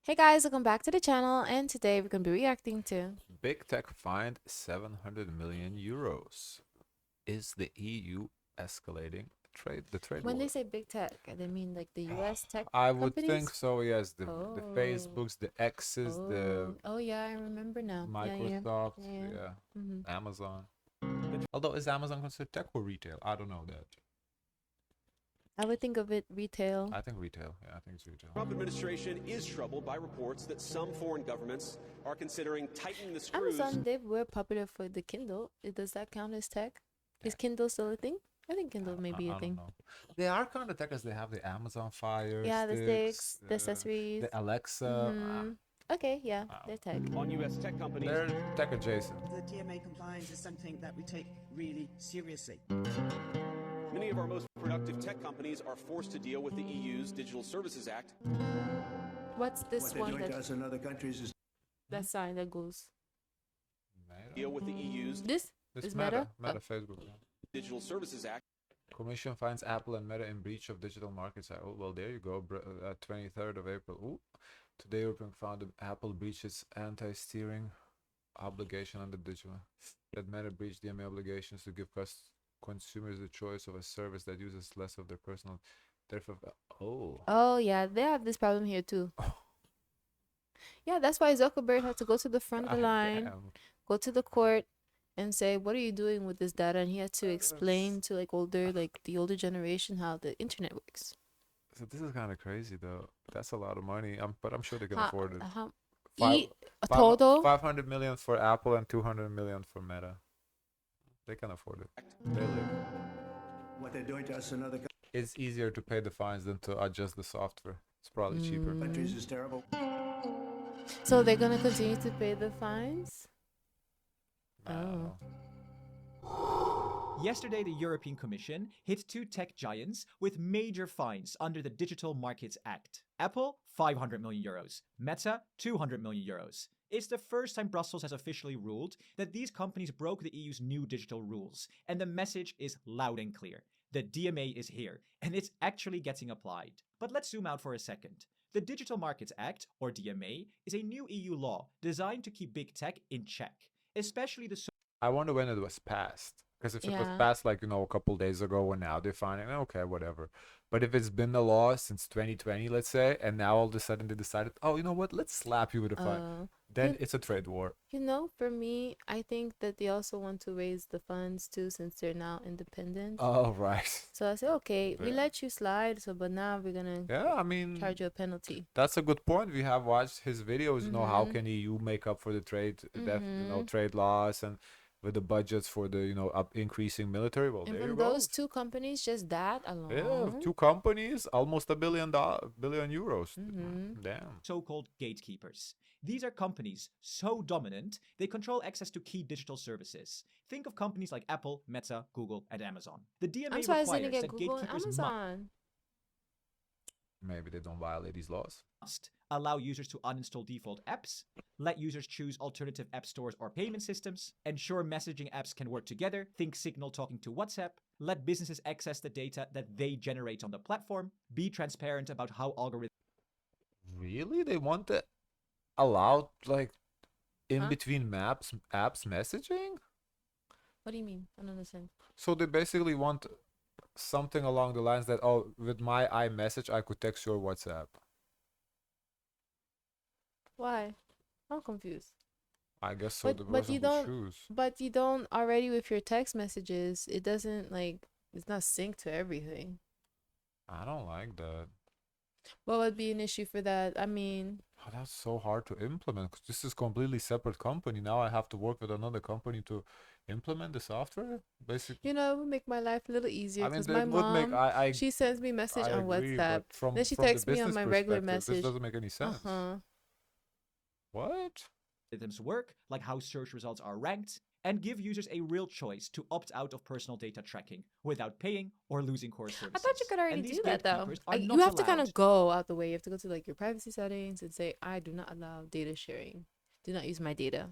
Hey guys, welcome back to the channel, and today we're going to be reacting to Big tech fined 700 million euros. Is the EU escalating the trade when war? they say big tech, they mean like the US tech I would think companies? so, yes. The Oh, Facebooks, the X's, the oh, yeah, I remember now. Yeah, yeah, Microsoft, yeah, yeah. yeah, hmm Amazon. Although is Amazon considered tech or retail? I don't know that. I would think of it retail. I think retail. Yeah, I think it's retail. Trump administration is troubled by reports that some foreign governments are considering tightening the screws. Amazon, they were popular for the Kindle. Does that count as tech? Yeah, Is Kindle still a thing? I think Kindle may be a I don't thing. know. They are kind of tech as they have the Amazon Fire Yeah, the sticks, sticks, the accessories. the Alexa. Okay, yeah, Wow. they're tech. On U.S. tech companies. They're tech adjacent. The DMA compliance is something that we take really seriously. Many of our most productive tech companies are forced to deal with the EU's Digital Services Act. What's this What they're one doing to that us in other countries is that sign that goes? Deal with the EU's This This is Meta, Meta. Facebook. Digital Services Act. Commission finds Apple and Meta in breach of digital markets. Oh, well, there you go. 23rd of April. Ooh. Today, European found Apple breached its anti-steering obligation under digital. That Meta breached DMA obligations to give consumers the choice of a service that uses less of their personal. Therefore, oh. Oh yeah, they have this problem here too. Yeah, that's why Zuckerberg had to go to the front of the God line, damn. go to the court, and say, "What are you doing with this data?" And he had to explain to the older generation, how the internet works. So this is kind of crazy, though. That's a lot of money. But I'm sure they can How, afford it. how, Five, a total? 500 million for Apple and 200 million for Meta. They can afford it. They live. what they're doing to us in other It's easier to pay the fines than to adjust the software. It's probably cheaper. countries is terrible. So they're gonna continue to pay the fines? I don't Oh. know. Yesterday, the European Commission hit two tech giants with major fines under the Digital Markets Act. Apple, 500 million euros. Meta, 200 million euros. It's the first time Brussels has officially ruled that these companies broke the EU's new digital rules, and the message is loud and clear. The DMA is here, and it's actually getting applied. But let's zoom out for a second. The Digital Markets Act, or DMA, is a new EU law designed to keep big tech in check, especially the I wonder when it was passed. Because if it was Yeah. passed like, a couple days ago and now they're finding, okay, whatever. But if it's been the law since 2020, let's say, and now all of a sudden they decided, oh, you know what, let's slap you with a fine. Then You- it's a trade war. For me, I think that they also want to raise the funds too, since they're now independent. Oh, right. So I said, okay, we Yeah. let you slide, but now we're gonna Yeah, I mean, charge you a penalty. that's a good point. We have watched his videos, how Mhm. can EU make up for the trade, Mhm. trade loss and with the budgets for the, increasing military. Well, And there you from go. those two companies, just that Yeah, alone. two companies, almost $1 billion euros. Mhm. Damn. so-called gatekeepers. These are companies so dominant, they control access to key digital services. Think of companies like Apple, Meta, Google, and Amazon. The DMA I'm surprised they didn't requires get that Google and gatekeepers Amazon. Maybe they don't violate these laws. must allow users to uninstall default apps, let users choose alternative app stores or payment systems, ensure messaging apps can work together, think Signal talking to WhatsApp, let businesses access the data that they generate on the platform, be transparent about how algorithms Really? They want to allow like in Huh? between maps apps messaging? What do you mean? I don't understand. So they basically want something along the lines that, oh, with my iMessage I could text your WhatsApp. Why? I'm confused. I guess so. The But person you who don't. choose. But you don't already with your text messages. It doesn't it's not synced to everything. I don't like that. What would be an issue for that? I mean, Oh, that's so hard to implement because this is completely separate company. Now I have to work with another company to implement the software. Basically, it would make my life a little easier I mean, because my that would make mom, she sends me message I on agree, WhatsApp. but from Then she the texts me on business my regular perspective, this message. doesn't make any sense. What? work, like how search results are ranked, and give users a real choice to opt out of personal data tracking without paying or losing core services. I thought you could already And these do that though. gatekeepers are You not have to kind allowed of go out the way. You have to go to your privacy settings and say, I do not allow data sharing. Do not use my data.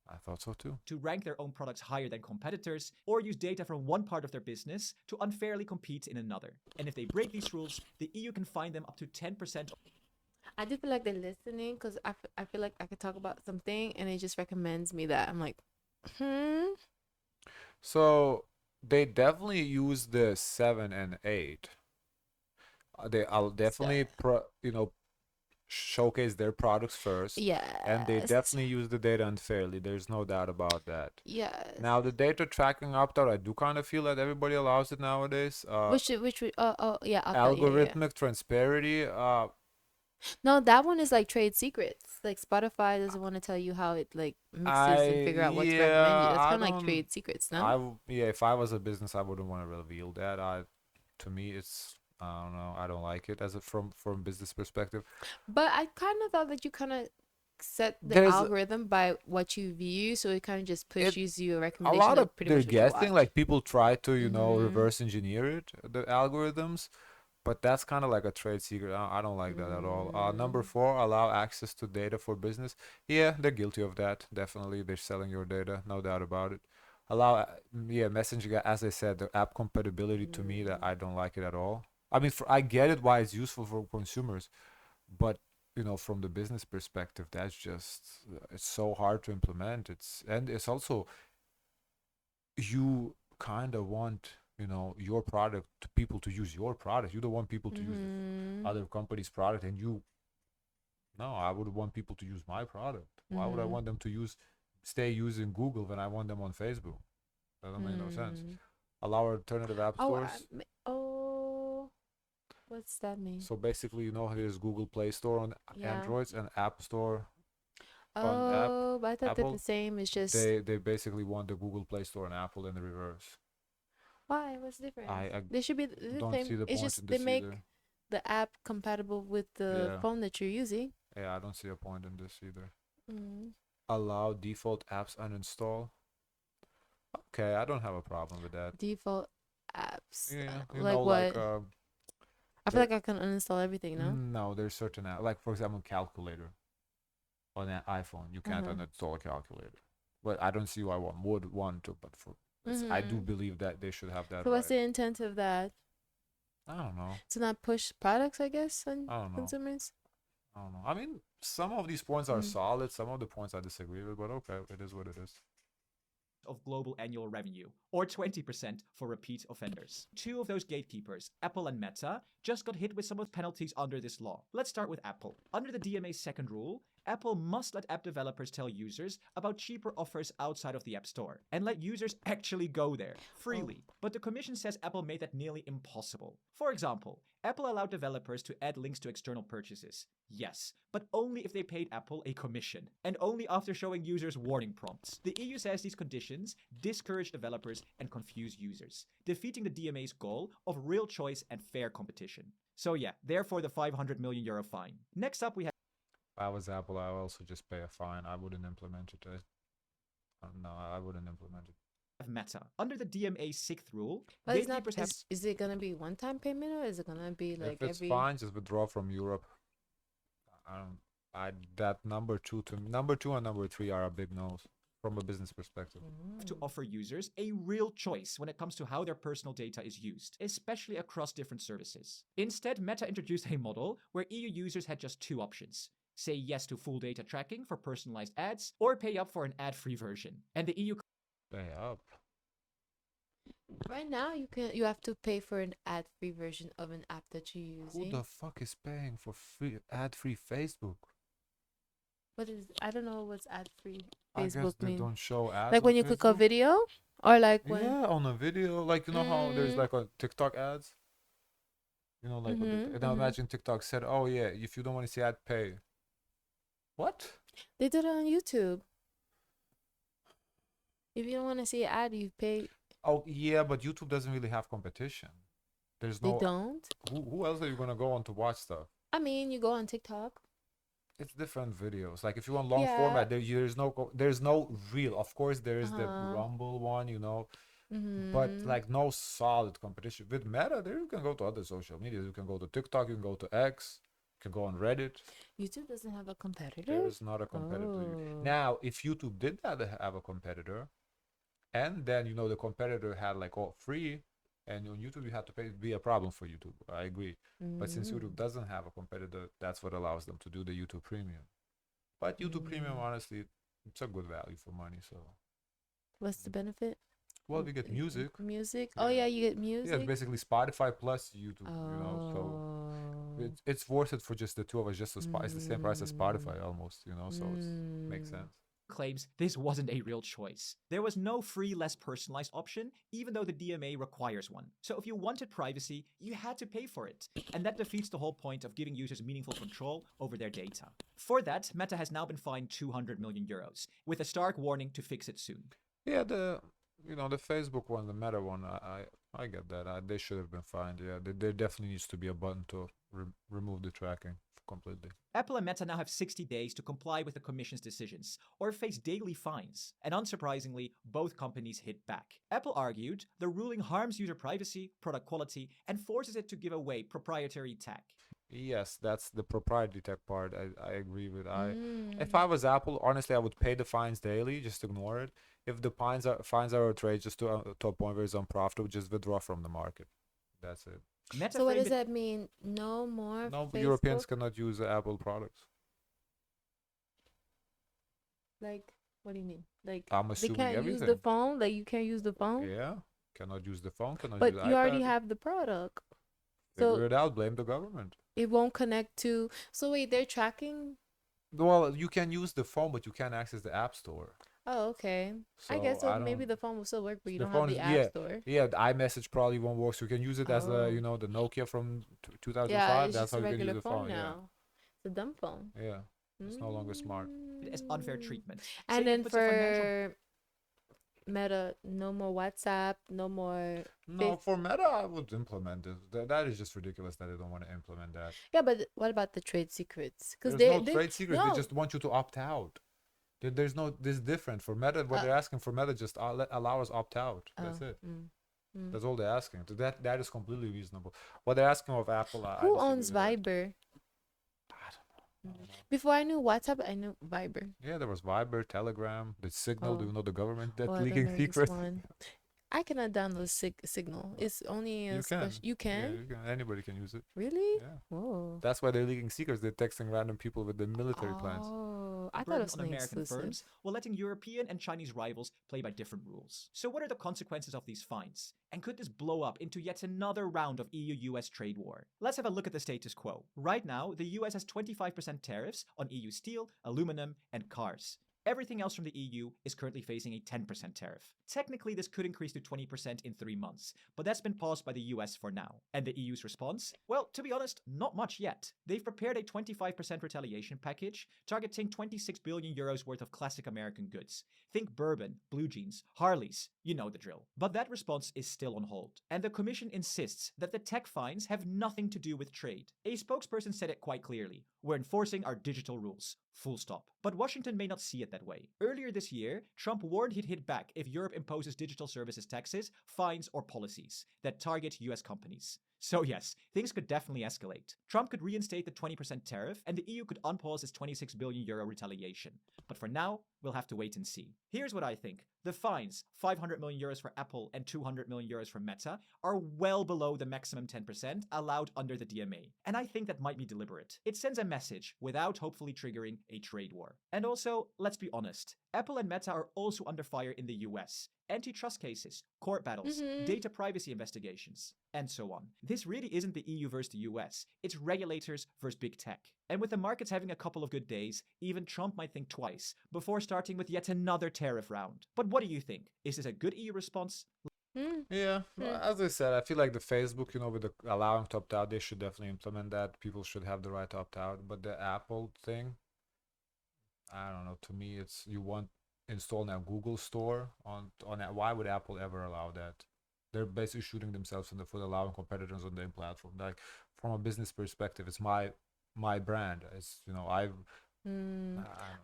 I thought so too. to rank their own products higher than competitors or use data from one part of their business to unfairly compete in another. And if they break these rules, the EU can fine them up to 10%. I do feel like they're listening because I feel like I could talk about something and it just recommends me that. I'm like, hmm. So they definitely use the 7 and 8. I'll definitely showcase their products first, and they Yes. definitely use the data unfairly. There's no doubt about that. Yes. Now the data tracking opt-out, I do kind of feel that everybody allows it nowadays. Oh yeah, opt out. Yeah. Algorithmic transparency. No, that one is like trade secrets. Like Spotify doesn't want to tell you how it like mixes and figure out what to recommend you. Yeah, That's I kind of like don't. trade secrets, no? Yeah, if I was a business, I wouldn't want to reveal that. To me, it's, I don't know. I don't like it as a from business perspective. But I kind of thought that you kind of set the There's algorithm by what you view, so it kind of just it pushes you a a recommendation lot of of pretty they're much what you guessing. watch. Like people try to Mhm. reverse engineer it, the algorithms, but that's kind of like a trade secret. I don't like that at all. Number Mm. 4, allow access to data for business. Yeah, they're guilty of that. Definitely, they're selling your data, no doubt about it. Allow, yeah, messaging. As I said, the app compatibility, to me, that Mm. I don't like it at all. I mean, I get it why it's useful for consumers, but from the business perspective, that's just it's so hard to implement. It's also, you kind of want your product to people to use your product. You don't want people to use Mhm. other company's product, and you no, I would want people to use my product. Why would I Mhm. want them to stay using Google when I want them on Facebook? That doesn't make no sense. Mm. Allow alternative app Oh, stores. oh, what's that mean? So basically, there's Google Play Store on Yeah. Androids and App Store on Oh, but I thought they're the Apple. same. It's just They basically want the Google Play Store on Apple in the reverse. why? What's the difference? I They should be the don't same. see the It's point just in they this make either. the app compatible with the Yeah, phone that you're using. yeah, I don't see a point in this either. Mm. Allow default apps uninstall. Okay, I don't have a problem with that. Default apps. Yeah, Like like what? I feel there. like I can uninstall everything, no? No, there's certain like for example, calculator on an iPhone, you can't Uh-huh. uninstall a calculator. But I don't see why one would want to. But I do Mm-hmm. believe that they should have that So what's right. the intent of that? I don't know. To not push products, I guess, on I don't know. consumers? I don't know. I mean, some of these points are Mm. solid. Some of the points I disagree with. But okay, it is what it is. of global annual revenue, or 20% for repeat offenders. Two of those gatekeepers, Apple and Meta, just got hit with some of the penalties under this law. Let's start with Apple. Under the DMA's second rule, Apple must let app developers tell users about cheaper offers outside of the App Store and let users actually go there Oh. freely. But the Commission says Apple made that nearly impossible. For example, Apple allowed developers to add links to external purchases. Yes, but only if they paid Apple a commission, and only after showing users warning prompts. The EU says these conditions discourage developers and confuse users, defeating the DMA's goal of real choice and fair competition. So yeah, therefore the €500 million fine. Next up we have If I was Apple, I would also just pay a fine. I wouldn't implement it. No, I wouldn't implement it. Meta. Under the DMA's sixth rule, But it's not. gatekeepers have Is it gonna be one time payment or is it gonna be like If it's every? fine, just withdraw from Europe. I don't. I that number two and number 3 are a big no's from a business perspective. to offer users a real choice when it comes to how their personal data is used, especially across different services. Instead, Meta introduced a model where EU users had just two options. Say yes to full data tracking for personalized ads, or pay up for an ad-free version. And the EU Pay up. Right now, you have to pay for an ad-free version of an app that you're Who using. the fuck is paying for ad-free Facebook? What is? I don't know what's ad-free I guess Facebook they mean. don't show ads Like on when you click a Facebook. video, or like when. Yeah, on a video, like how there's Mm. like a TikTok ads. Like Mhm. now Mhm. imagine TikTok said, "Oh yeah, if you don't want to see ad, pay." What? They did it on YouTube. If you don't want to see an ad, you pay. Oh yeah, but YouTube doesn't really have competition. There's They no don't. who else are you gonna go on to watch stuff? I mean, you go on TikTok. It's different videos. Like if you want long Yeah. format, there's no real. Of course, there Uh is the huh. Rumble one, but Mhm. like no solid competition with Meta. There you can go to other social media. You can go to TikTok. You can go to X. You can go on Reddit. YouTube doesn't have a competitor. There is not a competitor. Oh. Now, if YouTube did have a competitor, and then the competitor had like all free, And on YouTube, you have to pay. It'd be a problem for YouTube. I agree. But since Mm. YouTube doesn't have a competitor, that's what allows them to do the YouTube Premium. But YouTube Premium, honestly, it's a good value for money. So, What's the benefit? well, we get music. Music. Oh Yeah. yeah, you get Yeah, it's music. basically Spotify plus YouTube. So Oh. it's worth it for just the two of us. Just it's the same price as Spotify almost. So it makes Mm. sense. Claims this wasn't a real choice. There was no free, less personalized option, even though the DMA requires one. So if you wanted privacy, you had to pay for it. And that defeats the whole point of giving users meaningful control over their data. For that, Meta has now been fined 200 million euros, with a stark warning to fix it soon. Yeah, the Facebook one, the Meta one, I get that. They should have been fined. Yeah, there definitely needs to be a button to remove the tracking completely. Apple and Meta now have 60 days to comply with the Commission's decisions, or face daily fines. And unsurprisingly, both companies hit back. Apple argued the ruling harms user privacy, product quality, and forces it to give away proprietary tech. Yes, that's the proprietary tech part. I agree with. If Mm. I was Apple, honestly, I would pay the fines daily. Just ignore it. If the fines are outrageous to a point where it's unprofitable, just withdraw from the market. That's it. Meta So what framed does it- that mean? No more No, Facebook? Europeans cannot use Apple products. Like, what do you mean? Like, I'm they assuming can't use the everything. phone? Like, you can't use the phone? Yeah, cannot use the phone, cannot But use you already iPad. have the product. Figure So it out. Blame the government. it won't connect to. So wait, they're tracking? Well, you can use the phone, but you can't access the App Store. Oh, okay. I So guess so. I Maybe don't. the phone will still work, but you The don't have phone the is App Store. yeah. The iMessage probably won't work. So you can use it as Oh. the Nokia from Yeah, 2005. it's That's just how a you can use regular the phone phone. Yeah, now. It's a dumb phone. yeah. It's no longer smart. as unfair treatment. And saying it then puts a financial- for Meta, no more WhatsApp, no more. No, for Meta, I would implement it. That is just ridiculous that they don't want to implement that. Yeah, but what about the trade secrets? Because There's no they trade secret. no. They just want you to opt out. There's no this different for Meta. What they're asking for Meta just allow us opt out. That's Oh, it. mm, mm. That's all they're asking. So that is completely reasonable. What they're asking of Apple, I Who disagree owns with that. Viber? I don't know. Before I knew WhatsApp, I knew Viber. Yeah, there was Viber, Telegram, the Signal. Do Oh. you know the government that Oh, I don't leaking know this secrets? one. I cannot download Signal. It's only a You can. special. You Yeah, can? you can. Anybody can use it. Really? Yeah. Whoa. That's why they're leaking secrets. They're texting random people with the military plans. Oh, I thought it burden was on something American exclusive. firms while letting European and Chinese rivals play by different rules. So what are the consequences of these fines? And could this blow up into yet another round of EU-US trade war? Let's have a look at the status quo. Right now, the US has 25% tariffs on EU steel, aluminum, and cars. Everything else from the EU is currently facing a 10% tariff. Technically, this could increase to 20% in 3 months, but that's been paused by the US for now. And the EU's response? Well, to be honest, not much yet. They've prepared a 25% retaliation package targeting 26 billion euros worth of classic American goods. Think bourbon, blue jeans, Harleys, you know the drill. But that response is still on hold, and the Commission insists that the tech fines have nothing to do with trade. A spokesperson said it quite clearly: we're enforcing our digital rules. Full stop. But Washington may not see it that way. Earlier this year, Trump warned he'd hit back if Europe imposes digital services taxes, fines, or policies that target US companies. So yes, things could definitely escalate. Trump could reinstate the 20% tariff, and the EU could unpause its 26 billion euro retaliation. But for now, we'll have to wait and see. Here's what I think. The fines, 500 million euros for Apple and 200 million euros for Meta, are well below the maximum 10% allowed under the DMA. And I think that might be deliberate. It sends a message without hopefully triggering a trade war. And also, let's be honest, Apple and Meta are also under fire in the US. Antitrust cases, court battles, data privacy investigations, and so on. This really isn't the EU versus the US. It's regulators versus big tech. And with the markets having a couple of good days, even Trump might think twice before starting with yet another tariff round. But what do you think? Is this a good EU response? Yeah, as I said, I feel like the Facebook, with the allowing to opt out, they should definitely implement that. People should have the right to opt out. But the Apple thing, I don't know. To me, it's you want install now Google Store on that. Why would Apple ever allow that? They're basically shooting themselves in the foot, allowing competitors on their platform. Like from a business perspective, it's my brand. It's I've.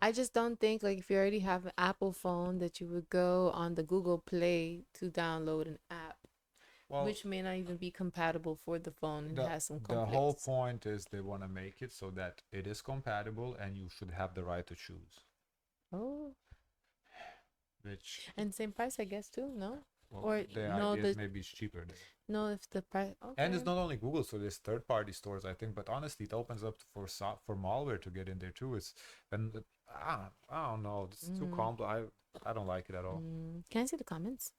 I just don't think, like, if you already have an Apple phone, that you would go on the Google Play to download an app, Well, which may not even be compatible for the phone and has some the whole conflicts. point is they want to make it so that it is compatible and you should have the right to choose. Oh, Which and same price, I guess, too. No. Well, Or their no, ideas the maybe it's cheaper there. no, if the price. And it's Okay. not only Google, so there's third-party stores, I think. But honestly, it opens up for for malware to get in there too. It's and I don't know. It's too Mm. complex. I don't like it at all. Can I see the comments?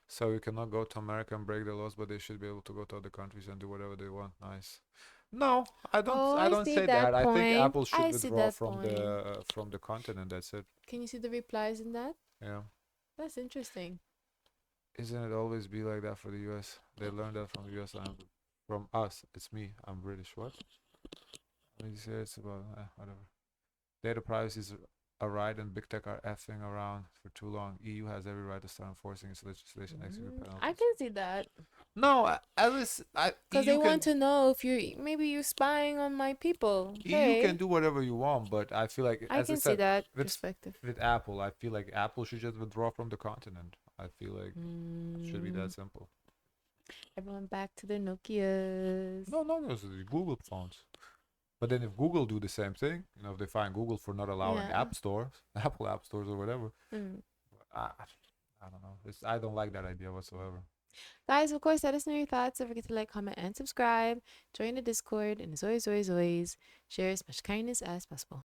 So you cannot go to America and break the laws, but they should be able to go to other countries and do whatever they want. Nice. No, I don't. Oh, I I don't see say that that. I think point. Apple should I see withdraw that point. from the continent. That's it. Can you see the replies in that? Yeah. That's interesting. Isn't it always be like that for the U.S.? They learned that from the U.S. and from us. It's me. I'm British. What? What you say? It's about whatever. Data privacy is a right, and big tech are effing around for too long. EU has every right to start enforcing its legislation, execute penalties. I can see that. No, at least Because they EU want can to know if you're spying on my people. EU Hey, can do whatever you want, but I feel like, I as I can see said, that with perspective. with Apple, I feel like Apple should just withdraw from the continent. I feel like it should be that simple. Everyone back to their Nokias. No, those are the Google phones. But then if Google do the same thing, if they find Google for not allowing Yeah. app stores, Apple app stores or whatever, Mm. I don't know. I don't like that idea whatsoever. Guys, of course, let us know your thoughts. Don't forget to like, comment, and subscribe. Join the Discord. And as always, share as much kindness as possible.